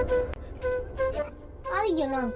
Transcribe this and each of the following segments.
આવી ગયો નામ.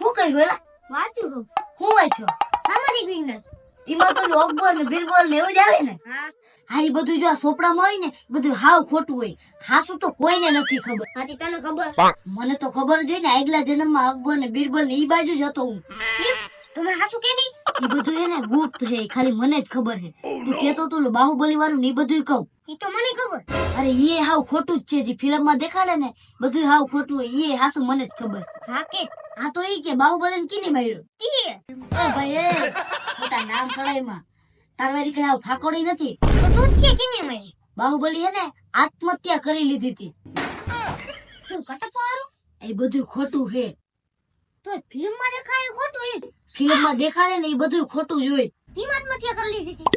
હું કર્યું એલા? વાંચ્યું હું. હું વાંચ્યો? સામાજિક વિજ્ઞાન. એમાં તો અકબર ને બિરબલ ને એવું જ આવે ને. હા. હા, એ બધું જો આ ચોપડામાં હોય ને બધું હાવ ખોટું હોય. હાસું તો કોઈને નથી ખબર. હાથી તને ખબર? મને તો ખબર જ હોય ને, આગલા જન્મમાં અકબર ને બિરબલ ને ઈ બાજુ જ હતો હું. કેમ? તમારે હાસુ કે નહીં? ઈ બધું હે ને ગુપ્ત હે, ખાલી મને જ ખબર હે. તું કેતો તો બાહુબલી વાળું ને ઈ બધું કહું. ઈ તો મને ખબર. અરે એ હાવ ખોટું જ છે, જે ફિલ્મ માં દેખાડે ને બધું હાવ ખોટું હોય. એ હાસું મને જ ખબર. હા કે? હા તો ઈ કે બાહુબલી ને કીની માર્યો? તે. એ ભાઈ એ મોટા નામ ચડાઈમાં તારવારી કઈ હાવ ફાકોડી નથી. તો તું જ કે કેને મારી? બાહુબલી હે ને આત્મહત્યા કરી લીધી હતી. તું કટપારો? એ બધું ખોટું હે. તો ફિલ્મ માં દેખાય ખોટું એ. ફિલ્મ માં દેખાડે ને એ બધું ખોટું જ હોય. કિંમત મત કરી લીધી હતી.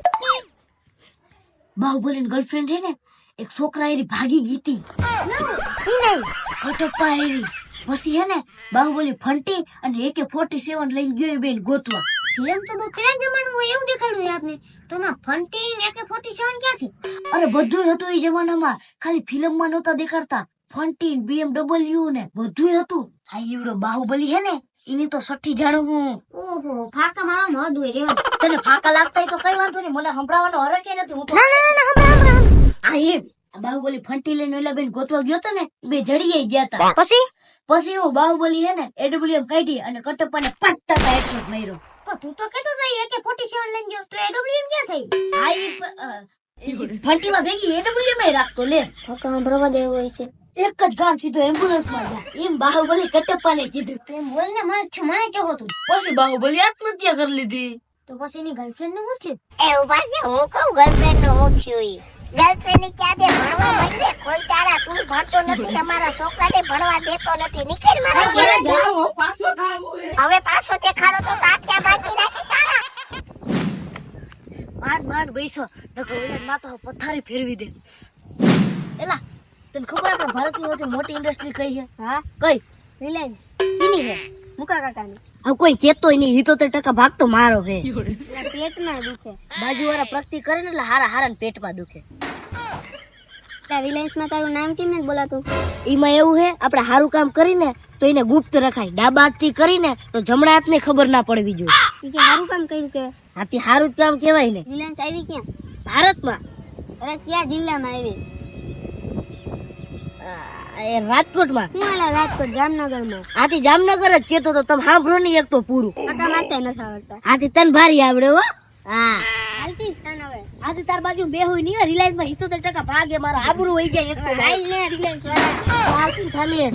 બાહુબલી ની ગર્લફ્રેન્ડ હે ને એક છોકરા એરી ભાગી ગઈ હતી. નહીં. કટપ્પા એરી. પછી હે ને બાહુબલી ફંટી અને AK-47 લઈને ગયો એ બેન ગોતવા. ફિલ્મ તો બહુ પેલા જમાનામાં એવું દેખાડ્યું છે આપને. તો માં ફંટી ને AK-47 ક્યાંથી? અરે બધું હતું એ જમાનામાં, ખાલી ફિલ્મ માં નહોતા દેખાડતા. ફંટી BMW ને બધું હતું. આ એવડો બાહુબલી હે ને એની તો સઠ્ઠી જાણું હું. ઓહો, ફાકા મારો મદ હોય રે. તને ફાકા લાગતા હોય તો કઈ વાંધો નહીં, મને સંભળાવવાનો હરખ ય નથી. હું તો ના હમણાં. આ એમ આ બાહુબલી ફંટી લઈને ઓલા બેન ગોતવા ગયો તો ને બે જડીએ ગયા હતા. પછી હું બાહુબલી હે ને AWM કાઢી અને કટપ્પાને પટ્ટા હેડશોટ માર્યો. તું તો કેતો તો AK-47 લઈને ગયો તો AWM ક્યાં થઈ? આ ફંટીમાં ભેગી AWM માં રાખતો લે. ફાકા સંભળવા દેવો હોય છે. એક જ ગામ સીધો એમ્બ્યુલન્સ માં જા. એમ બાહુબલી કટપ્પાને કીધું. તું એમ બોલ ને, મને કેવો તું. પછી બાહુબલી આત્મહત્યા કરી લીધી. તો પછી એની ગર્લફ્રેન્ડ નું શું થયું? એવું પાછું હું કહું ગર્લફ્રેન્ડ નું હું થયું ઈ. ગર્લફ્રેન્ડ ની ક્યાં દે ભણવા માંડે, કોઈ તારા તું ભણતો નથી, તમારા છોકરાને ભણવા દેતો નથી. નીકળ મારા ઘરે. હવે પાછો દેખાડો તો તાત્યા બાકી રાખી તારા. માંડ બેસો નકર ઓલા માં તો પથારી ફેરવી દે. એલા તને ખબર આપણા ભારતની સૌથી મોટી ઇન્ડસ્ટ્રી કઈ છે? હા, કઈ? રિલાયન્સ. કીની છે? મુકા કાકાની. હવે કોઈ કેતોય નહીં. 77% ભાગ તો મારો છે. એટલે પેટમાં દુખે. બાજુવાળા પ્રગતિ કરે ને એટલે હારા પેટમાં દુખે. ત્યાં રિલાયન્સ માં તારું નામ કેમ નથી બોલાતું? એમાં એવું છે, આપણે સારું કામ કરીને તો એને ગુપ્ત રખાય. ડાબા હાથથી કરીને તો જમણા હાથને ખબર ના પડવી જોઈએ. ઈ કે સારું કામ કર્યું કે? આથી સારું જ કામ કહેવાય ને. રિલાયન્સ આવી ક્યાં? ભારતમાં અરે ક્યાં જિલ્લામાં આવી? એ રાજકોટમાં. હું આલા રાજકોટ જામનગરમાં. આથી જામનગર જ કેતો તો તમે સાંભળો નહીં એક તો પૂરું. કાકા માટે નથી આવડતા. આથી તને ભારી આવડે હો. હા હાલતી જ તને હવે. આથી તાર બાજુ બેહુય નહીં. રિલાયન્સ માં 77% ભાગ એ મારો આબરૂ વહી જાય એક તો. હાલ ને રિલાયન્સ વાળા. હાલતી થાલી.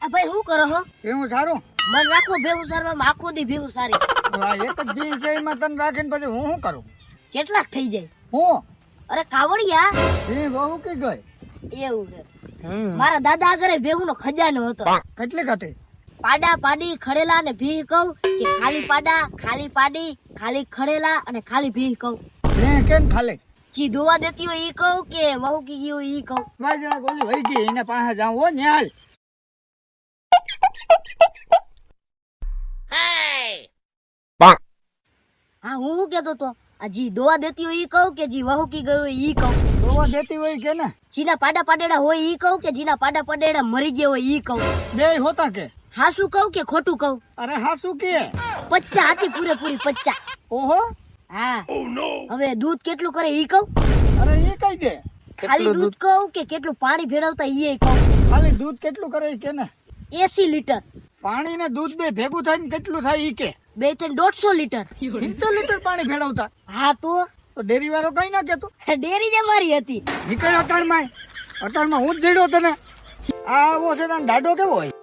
આ ભાઈ શું કરો હો? એવું સારું મન રાખો ભેગું સારવામાં આખો દી ભેગું સારી. આ એક જ બી છે એમાં તને રાખીને પછી હું શું કરું? કેટલાક થઈ જાય? હું અરે કાવડિયા એ બહુ કી ગઈ. એવું છે. મારા દાદા આગળ ભેગું નો ખજાનો હતો. કેટલી હતી? પાડા પાડી ખડેલા અને ભીહ કહું કે ખાલી પાડા ખાલી પાડી ખાલી ખડેલા અને ખાલી ભીહ કહું. મેં કેમ ખાલી જી દોવા દેતી હોય ઈ કહું કે વહુ કી ગઈ હોય ઈ કહું. ભાઈ જરા ગોલી વહી ગઈ એને પાસે જાઉં હો ને હાલ. હા હું શું કેતો તો આ જી દોવા દેતી હોય ઈ કહું કે જી વહુ કી ગઈ હોય ઈ કહું. દોવા દેતી હોય કે ને જીના પાડા પાડેડા હોય ઈ કહું કે જીના પાડા પાડેડા મરી ગયા હોય ઈ કહું. બે હોતા કે? હાસું કહું કે ખોટું કહું? અરે હા શું કે? 50 હતી પૂરેપૂરી 50. ઓહો હા હવે દૂધ કેટલું કરે ઈ કહું? અરે એ કઈ દે. ખાલી દૂધ કહું કે કેટલું પાણી ભેળવતા ઈ કહું? ખાલી દૂધ કેટલું કરે ઈ કે ને? 80 લીટર. પાણી ને દૂધ બે ભેગું થાય ને કેટલું થાય ઈ કે? 150 લીટર. 70 લીટર પાણી ભેળવતા. હા તો ડેરી વાળો કઈ ના કેતો? ડેરી જ અમારી હતી. નીકળ અટાણમાં હું જ જીડ્યો તને. આ આવો છે તને દાડો કેવો હોય?